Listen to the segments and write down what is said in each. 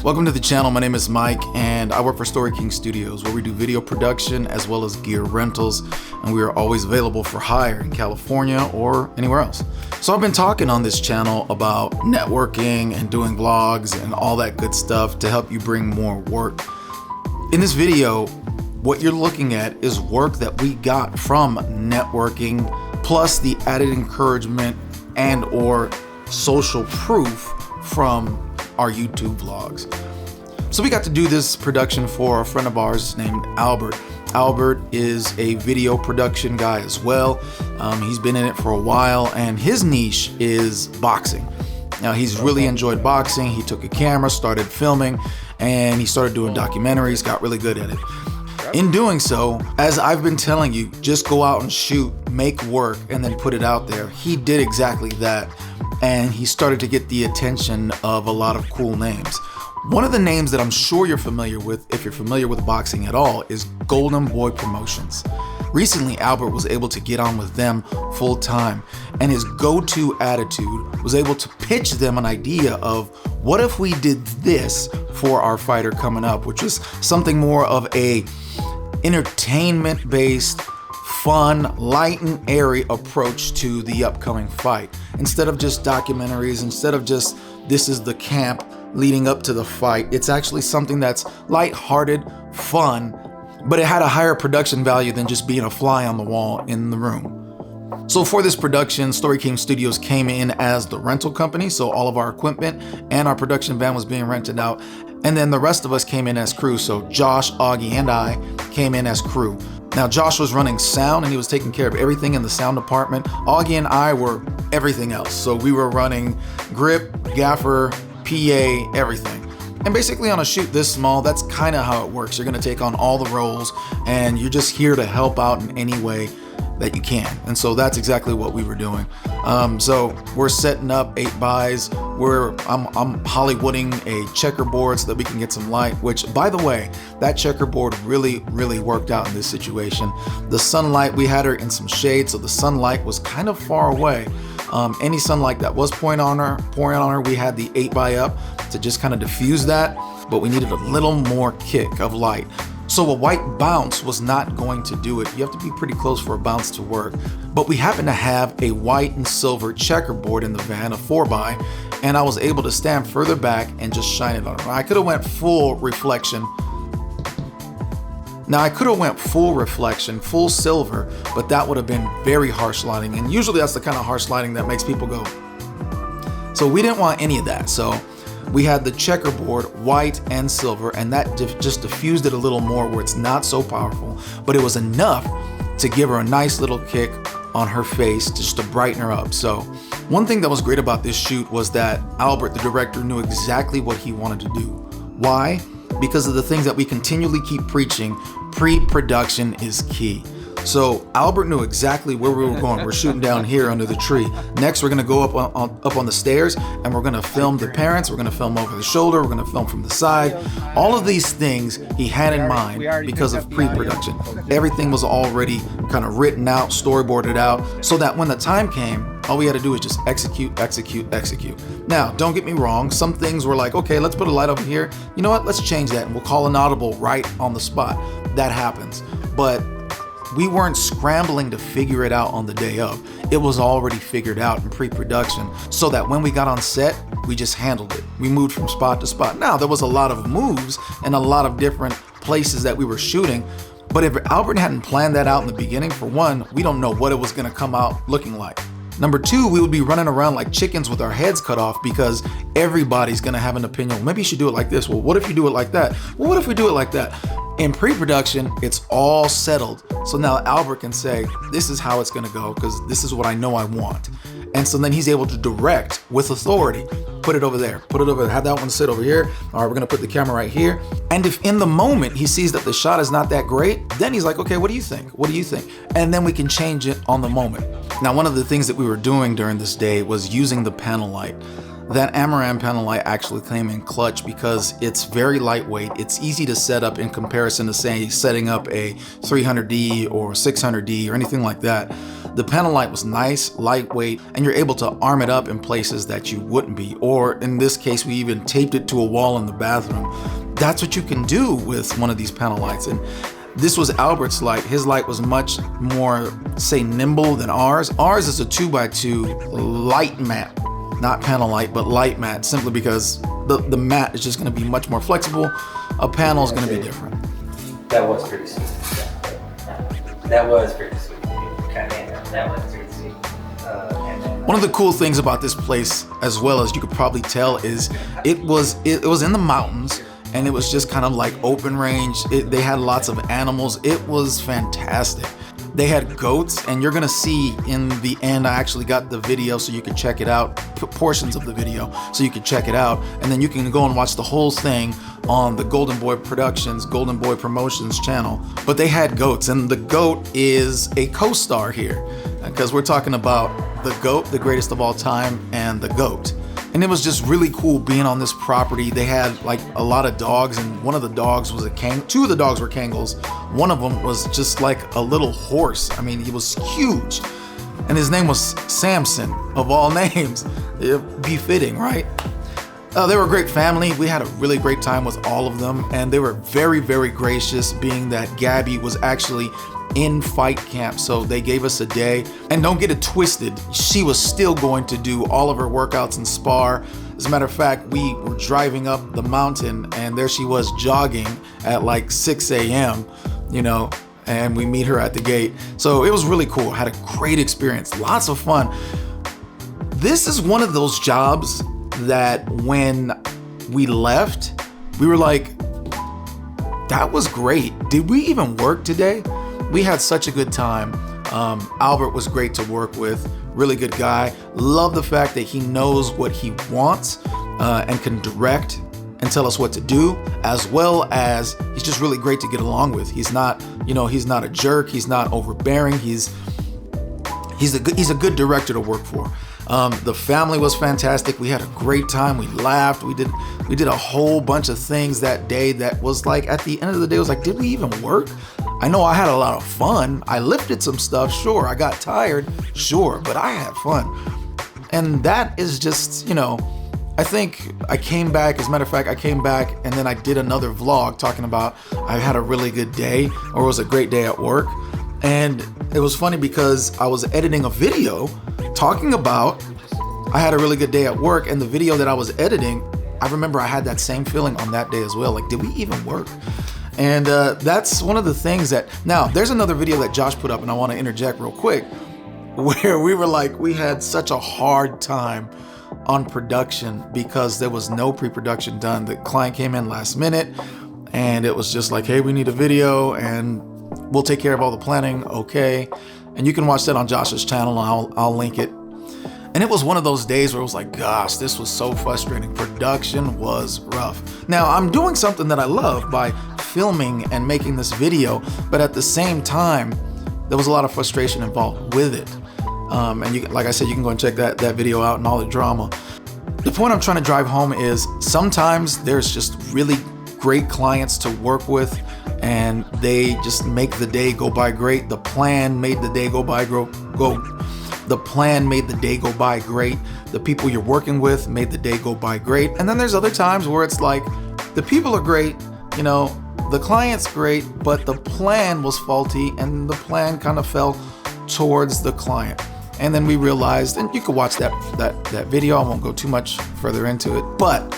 Welcome to the channel. My name is Mike and I work for Storyking Studios, where we do video production as well as gear rentals, and we are always available for hire in California or anywhere else. So I've been talking on this channel about networking and doing vlogs and all that good stuff to help you bring more work. In this video, what you're looking at is work that we got from networking, plus the added encouragement and or social proof from our YouTube vlogs. So we got to do this production for a friend of ours named Albert. Albert is a video production guy as well. He's been in it for a while, and his niche is boxing. Now, he's really enjoyed boxing. He took a camera, started filming, and he started doing documentaries, got really good at it. In doing so, as I've been telling you, just go out and shoot, make work, and then put it out there. He did exactly that, and he started to get the attention of a lot of cool names. One of the names that I'm sure you're familiar with, if you're familiar with boxing at all, is Golden Boy Promotions. Recently, Albert was able to get on with them full time, and his go-to attitude was able to pitch them an idea of, what if we did this for our fighter coming up, which is something more of a entertainment-based, fun, light and airy approach to the upcoming fight. Instead of just documentaries, instead of just this is the camp leading up to the fight, it's actually something that's light-hearted, fun, but it had a higher production value than just being a fly on the wall in the room. So for this production, Storyking Studios came in as the rental company, so all of our equipment and our production van was being rented out, and then the rest of us came in as crew. So Josh, Augie, and I came in as crew. Now, Josh was running sound and he was taking care of everything in the sound department. Augie and I were everything else. So we were running grip, gaffer, PA, everything. And basically on a shoot this small, that's kind of how it works. You're gonna take on all the roles and you're just here to help out in any way that you can. And so that's exactly what we were doing. So we're setting up 8x. I'm Hollywooding a checkerboard so that we can get some light, which, by the way, that checkerboard really worked out in this situation. The sunlight, we had her in some shade, so the sunlight was kind of far away. Any sunlight that was pouring on her, we had the 8x up to just kind of diffuse that, but we needed a little more kick of light. So a white bounce was not going to do it. You have to be pretty close for a bounce to work. But we happen to have a white and silver checkerboard in the van, a 4x, and I was able to stand further back and just shine it on her. I could have went full reflection. Now, I could have went full reflection, full silver, but that would have been very harsh lighting. And usually that's the kind of harsh lighting that makes people go. So we didn't want any of that. So we had the checkerboard, white and silver, and that just diffused it a little more where it's not so powerful, but it was enough to give her a nice little kick on her face just to brighten her up. So one thing that was great about this shoot was that Albert, the director, knew exactly what he wanted to do. Why? Because of the things that we continually keep preaching, pre-production is key. So Albert knew exactly where we were going. We're shooting down here under the tree. Next, we're gonna go up on the stairs and we're gonna film the parents. We're gonna film over the shoulder. We're gonna film from the side. All of these things he had in mind because of pre-production. Everything was already kind of written out, storyboarded out, so that when the time came, all we had to do was just execute. Now, don't get me wrong. Some things were like, okay, let's put a light over here. You know what? Let's change that and we'll call an audible right on the spot. That happens. But we weren't scrambling to figure it out on the day of. It was already figured out in pre-production, so that when we got on set, we just handled it. We moved from spot to spot. Now, there was a lot of moves and a lot of different places that we were shooting, but if Albert hadn't planned that out in the beginning, for one, we don't know what it was gonna come out looking like. Number two, we would be running around like chickens with our heads cut off because everybody's gonna have an opinion. Well, maybe you should do it like this. Well, what if you do it like that? Well, what if we do it like that? In pre-production, it's all settled. So now Albert can say, this is how it's gonna go because this is what I know I want. And so then he's able to direct with authority. Put it over there, put it over there, have that one sit over here. All right, we're gonna put the camera right here. And if in the moment he sees that the shot is not that great, then he's like, okay, what do you think? What do you think? And then we can change it on the moment. Now, one of the things that we were doing during this day was using the panel light. That Amaran panel light actually came in clutch because it's very lightweight. It's easy to set up in comparison to, say, setting up a 300D or 600D or anything like that. the panel light was nice, lightweight, and you're able to arm it up in places that you wouldn't be. Or in this case, we even taped it to a wall in the bathroom. That's what you can do with one of these panel lights. And this was Albert's light. His light was much more, say, nimble than ours. Ours is a 2x2 light mat, not panel light, but light mat, simply because the mat is just gonna be much more flexible. A panel is gonna be different. That was pretty sweet. That was pretty sweet. That was pretty sweet. One of the cool things about this place, as well as you could probably tell, is it was in the mountains, and it was just kind of like open range. They had lots of animals. It was fantastic. They had goats, and you're gonna see in the end, I actually got the video so you could check it out, portions of the video so you could check it out, and then you can go and watch the whole thing on the Golden Boy Productions, Golden Boy Promotions channel. But they had goats, and the goat is a co-star here, because we're talking about the GOAT, the greatest of all time, and the goat. And it was just really cool being on this property. They had like a lot of dogs, and one of the dogs was two of the dogs were Kangles. One of them was just like a little horse. I mean, he was huge. And his name was Samson, of all names. Befitting, right? They were a great family. We had a really great time with all of them, and they were very, very gracious, being that Gabby was actually in fight camp, so they gave us a day. And don't get it twisted, she was still going to do all of her workouts and spar. As a matter of fact, we were driving up the mountain, and there she was jogging at like 6 a.m., you know, and we meet her at the gate. So it was really cool. Had a great experience, lots of fun. This is one of those jobs that when we left, we were like, that was great. Did we even work today? We had such a good time. Albert was great to work with, really good guy. Love the fact that he knows what he wants and can direct and tell us what to do, as well as he's just really great to get along with. He's not, you know, he's not a jerk. He's not overbearing. He's a good director to work for. The family was fantastic. We had a great time. We laughed. We did a whole bunch of things that day that was like, at the end of the day, it was like, did we even work? I know I had a lot of fun. I lifted some stuff, sure. I got tired, sure, but I had fun. And that is just, you know, I think I came back, as a matter of fact, I came back and then I did another vlog talking about I had a really good day, or it was a great day at work. And it was funny because I was editing a video talking about I had a really good day at work, and the video that I was editing, I remember I had that same feeling on that day as well. Like, did we even work? And that's one of the things that, now there's another video that Josh put up, and I want to interject real quick, where we were like, we had such a hard time on production because there was no pre-production done. The client came in last minute, and it was just like, hey, we need a video, and we'll take care of all the planning, okay. And you can watch that on Josh's channel, and I'll link it. And it was one of those days where it was like, gosh, this was so frustrating. Production was rough. Now, I'm doing something that I love by filming and making this video, but at the same time, there was a lot of frustration involved with it. And you, like I said, you can go and check that video out and all the drama. The point I'm trying to drive home is sometimes there's just really great clients to work with, and they just make the day go by great. The plan made the day go by The plan made the day go by great. The people you're working with made the day go by great. And then there's other times where it's like, the people are great, you know, the client's great, but the plan was faulty, and the plan kind of fell towards the client. And then we realized, and you can watch that video, I won't go too much further into it, but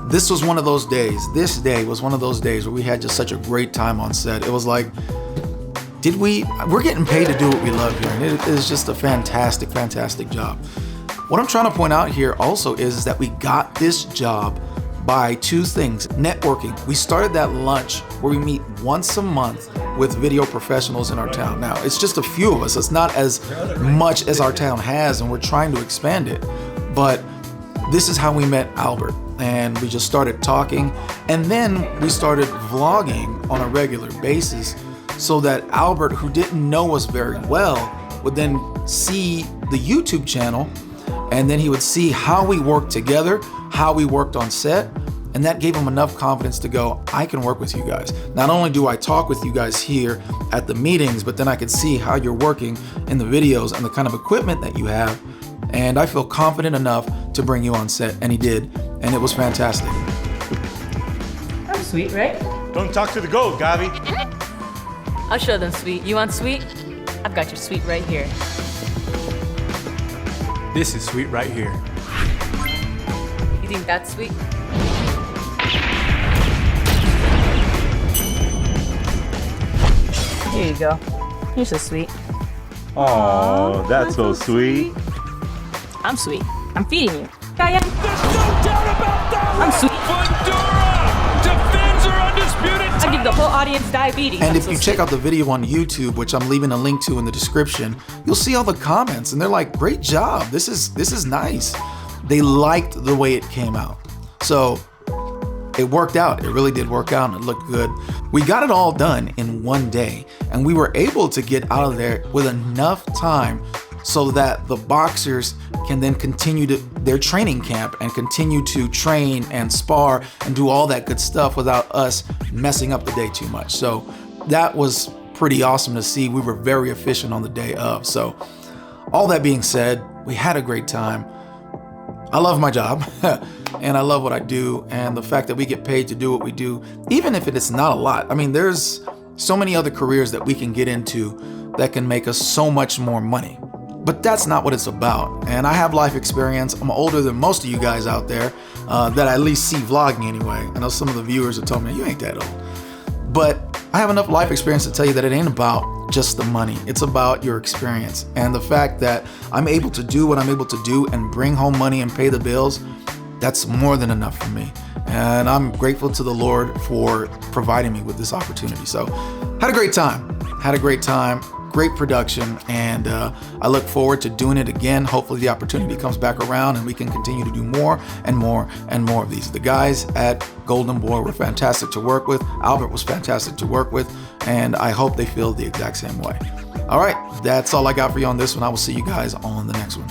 this was one of those days. This day was one of those days where we had just such a great time on set. It was like, we're getting paid to do what we love here, and it is just a fantastic, fantastic job. What I'm trying to point out here also is that we got this job by two things. Networking. We started that lunch where we meet once a month with video professionals in our town. Now, it's just a few of us. It's not as much as our town has, and we're trying to expand it. But this is how we met Albert, and we just started talking, and then we started vlogging on a regular basis, so that Albert, who didn't know us very well, would then see the YouTube channel, and then he would see how we worked together, how we worked on set, And that gave them enough confidence to go, I can work with you guys. Not only do I talk with you guys here at the meetings, but then I can see how you're working in the videos and the kind of equipment that you have. And I feel confident enough to bring you on set. And he did. And it was fantastic. I'm sweet, right? Don't talk to the goat, Gavi. I'll show them sweet. You want sweet? I've got your sweet right here. This is sweet right here. You think that's sweet? Here you go. You're so sweet. Oh, that's so sweet. I'm sweet. I'm feeding you. I am. There's no doubt about that. I'm sweet. Fundora defends her undisputed title. I give the whole audience diabetes. And I'm if so you sweet. check out the video on YouTube, which I'm leaving a link to in the description, you'll see all the comments and they're like, great job. This is nice. They liked the way it came out. So it worked out. It really did work out and it looked good. We got it all done in one day and we were able to get out of there with enough time so that the boxers can then continue to their training camp and continue to train and spar and do all that good stuff without us messing up the day too much. So that was pretty awesome to see. We were very efficient on the day of. So all that being said, we had a great time. I love my job and I love what I do, and the fact that we get paid to do what we do, even if it is not a lot. I mean, there's so many other careers that we can get into that can make us so much more money. But that's not what it's about. And I have life experience. I'm older than most of you guys out there that I at least see vlogging anyway. I know some of the viewers are telling me, you ain't that old. But I have enough life experience to tell you that it ain't about just the money. It's about your experience. And the fact that I'm able to do what I'm able to do and bring home money and pay the bills, that's more than enough for me. And I'm grateful to the Lord for providing me with this opportunity. So had a great time. Great production, and I look forward to doing it again. Hopefully the opportunity comes back around and we can continue to do more and more and more of these. The guys at Golden Boy were fantastic to work with. Albert was fantastic to work with, and I hope they feel the exact same way. All right, that's all I got for you on this one. I will see you guys on the next one.